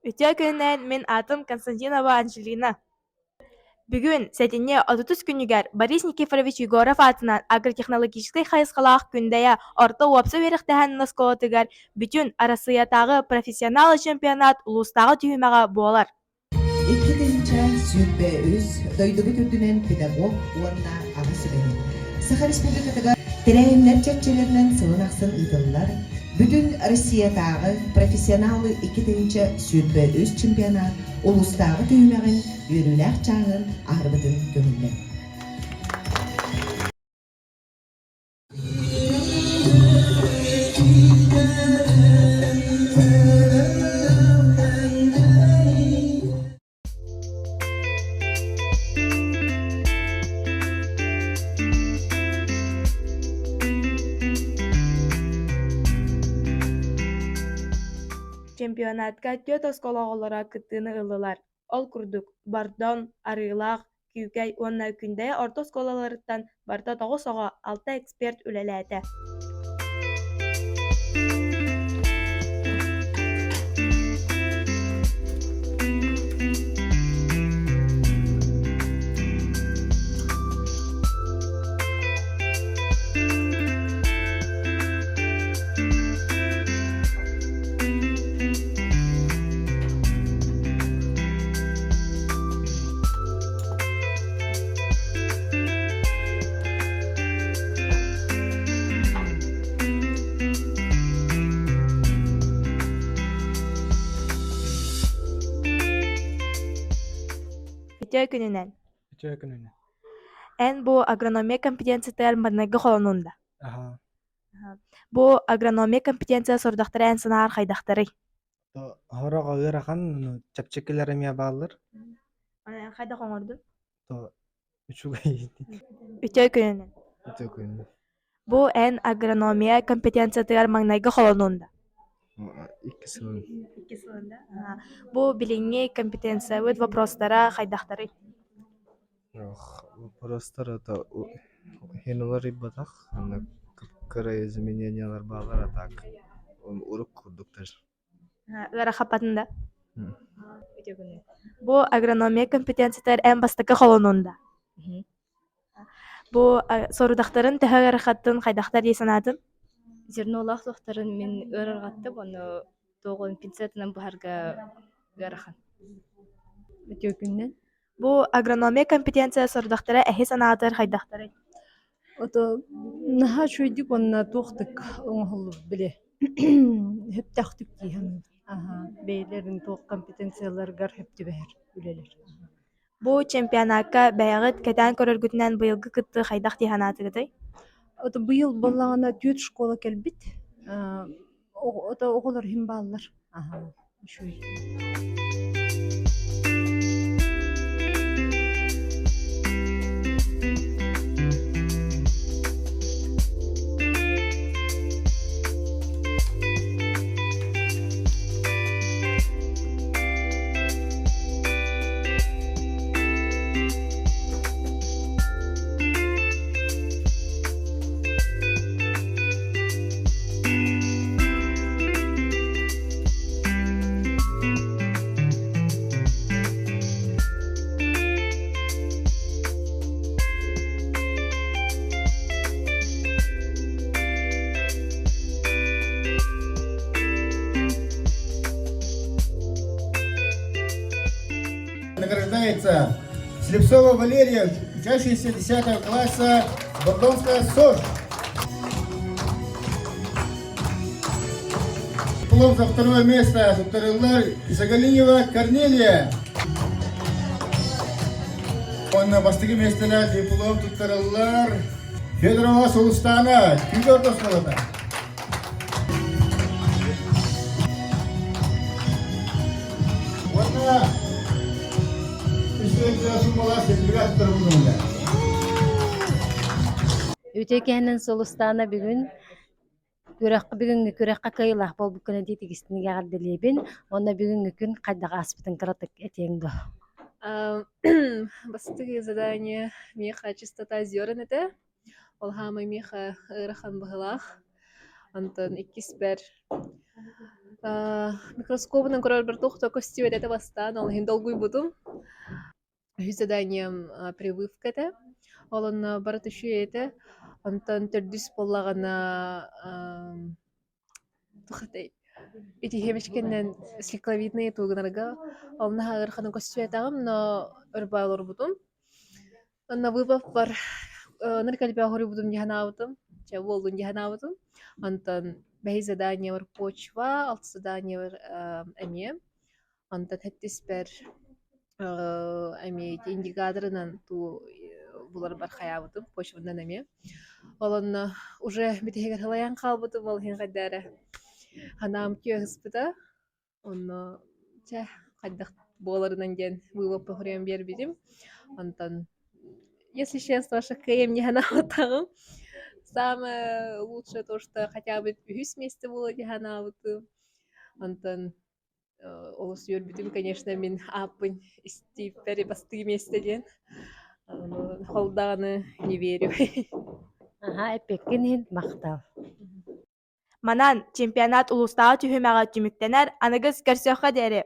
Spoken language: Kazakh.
Үтө күннен мен атым Константинова Анжелина. Бүгүн сетине 30 күнүгер Борис Никифорович Егоров атынан агротехнологический хайыскалаах күндәя орто уопса берихтэһэн насколотыгар бүтүн арасыятагы профессионал чемпионат улустагы түйүмэҕэ буолар. Икки тыынча сүүтбэ үс дойдугу түрдүнэн педагог уонна ага сүбэни. Саха республикатыга тирээиннер чэпчелеринен сылын ахсын ыйтыллар. Бүтүн Россиятагы профессионалы икки тыынча сүүтбэ үс чемпионат улустагы түйүмэҕин үйрүүлээх чаагын ахырбытын көмүллэр. Чемпионатка төт оскологолора кыттыыны ыллылар. Ол курдук Бардон, Арыылаах, Күүкэй уонна күндәя орто осколаларыттан барта 9-6 эксперт үлэлээте. Үтө күнүнен. Эн бу агрономия компетенциятар маннайга холонунда. Бу агрономия компетенция сордактар эн санаар хайдактары. Хорог ыырахан чапчекелер эмия баалар. Хайда хоңорду. Үчүгэй. Үтө күнүнен. Бу эн агрономия компетенциятар маннайга холонунда. Икки сылын. Бу билиңи компетенция өт вопростара хайдактары. Вопростар это хенолар ибатах, ана кыра изменениялар баалар атак. Урук курдуктар. Лара хапатында. Бу агрономия компетенциятар эн бастакы холонунда. Бу сорудактарын төһөгөр хаттын хайдактар десанатын. Зернолах тохтарын мен ыраргаттып, оны тоғын пинцетинен бухарга ырахан. Өтөкүннен. Бу агрономия компетенция сорудактары эһи санаатыр хайдактары. Ото наха чуйдик онна тохтык оңхол биле. Хептахтык киһен. Бейлерин тох компетенцияларгар хептибер үлелер. Бу чемпионатка бәягыт кэтэн көрөргүтүнэн быйылгы кытты хайдах тиһанаатыгытай. Ото быйыл боллагана түт школа келбит. Ото оголор хим баалар. Шуй. Награждается Слепцова Валерия, учащаяся 10 класса, Бордонская СОЖ. Диплом за второе место Туттарыллар Исагалиева Корнелия. Он на бастыгы местелер диплом Туттарыллар Федорова Сулустана. Күгөр достолота. Үтекенен солустана бүгүн бүгүнгү күрөккө кыйлах бол бүкүнө дийтигистиниге гардылебин. Онна бүгүнгү күн кайдага аспытын кыратык этеңдо. Бастыгы задание меха чистота зерен это. Олхама меха ырахан бахылах. Антон иккиспер Микроскопынан көрөр бір тухта костюм эте бастан, ол хин долгуй бутум. Заданием прививката. Олон бары түшү эте. Онтон төрдүс боллагана тухатай. Ити хемишкеннен стекловидные тугунарга. Олна хагырханы костюм этагым, но өрбайлор бутум. Онна выбав бар. Наркалбя хори бутум диханаутум. Че волдун диханаутум. Онтон бәй задание бар почва, алты задание бар әме. Онтон хэттис бер әме индикаторынан ту булар бар хаябытым, почвадан әме. Олонна уже битегер хылаян қалбытым, ол хен қайдары. Ханам күйіспіті. Онна ча қайдақ боларынан ген вывап похрем бер бидим. Онтон, если честно, ваша каем не ханаватағым. Самое лучшее то, что хотя бы үс месте было диханавытым. Онтон олус йөрбитим, конечно, мен апын истиппери басты местеден. Холданы не верю. Аха, эпеккен хин мақтал. Манан чемпионат улустағы түһүмәгә түмүктенер, аныгыз көрсөөхө дери.